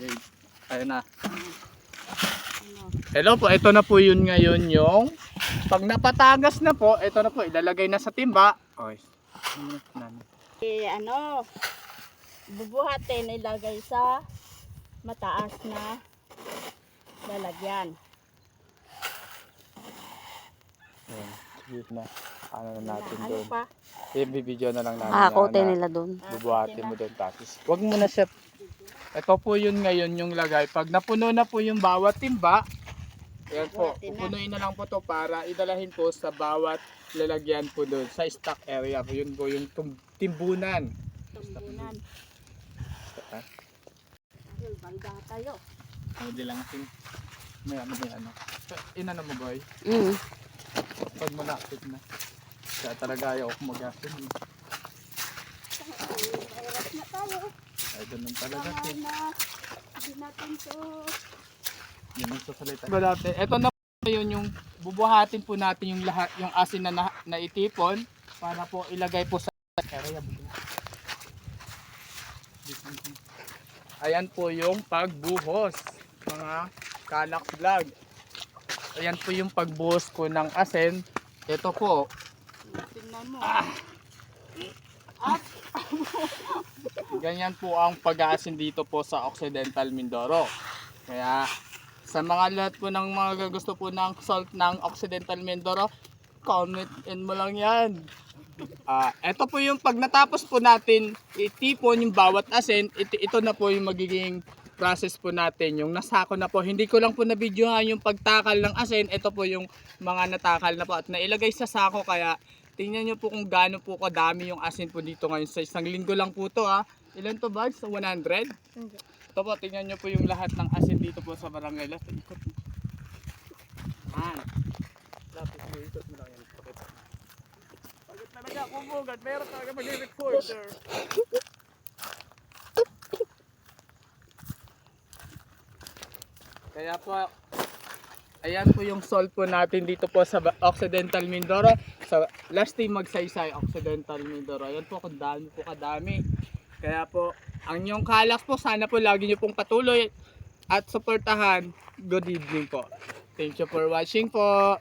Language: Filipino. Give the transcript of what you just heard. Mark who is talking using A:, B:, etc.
A: Okay. Ayun na.
B: Ano?
A: Hello po, ito na po yun ngayon yung pag napatagas na po, ito na po, ilalagay na sa timba. Okay.
B: Ano, bubuhatin, ilagay sa mataas na lalagyan.
A: Ayan, sige na. Ano na natin
B: Ano
A: doon.
B: pa?
A: I-video na lang namin.
C: Hakotin nila doon.
A: Bubuhatin mo doon tapos. Huwag mo na siya. Ito po yun ngayon yung lagay. Pag napuno na po yung bawat timba, ayan po,
B: Bubuhatin na.
A: pupunuin na lang po to para idalahin po sa bawat lalagyan po doon sa stock area. Yun po yung timbunan.
B: Tumbunan.
A: Ah,
B: Ay, banda tayo.
A: Hindi lang ating may ano. Inano mo boy? Pag malapit na. Kaya talaga ayaw ako mag-asin.
B: Mahirap na tayo.
A: Ay, ganun talaga.
B: Tama na. Hindi natin to.
A: Yun ang sasalita. Ito na po yun yung bubuhatin po natin yung lahat, yung asin na naitipon para po ilagay po sa area. Ayan po yung pagbuhos, mga Kalak Vlog. Ayan po yung pagbuhos po ng asin. Ito po.
B: Tingnan mo.
A: Ganyan po ang pag-aasin dito po sa Occidental Mindoro. Kaya sa mga lahat po ng mga gusto po ng salt ng Occidental Mindoro, comment in mo lang yan. Ito po yung pag natapos po natin itipon yung bawat asin, ito na po yung magiging process po natin. Yung nasako na po, hindi ko lang po na-videohan yung pagtakal ng asin. Ito po yung mga natakal na po at nailagay sa sako. Kaya tingnan nyo po kung gaano po kadami yung asin po dito ngayon. Sa isang linggo lang po to ha. Ilan to bags? 100?
B: Hindi.
A: Ito po, tingnan nyo po yung lahat ng asin dito po sa barangay. Last, ikot mo. Man. Lapit mo, ikot mo lang yan. Pagkat talaga kumugat, meron talaga mag-recorder. Kaya po, ayan po yung salt po natin dito po sa Occidental Mindoro. Sa last time magsaysay, Occidental Mindoro. Ayan po kung dami po kadami. Kaya po, ang inyong kalak po, sana po lagi nyo pong patuloy at suportahan. Good evening po. Thank you for watching po.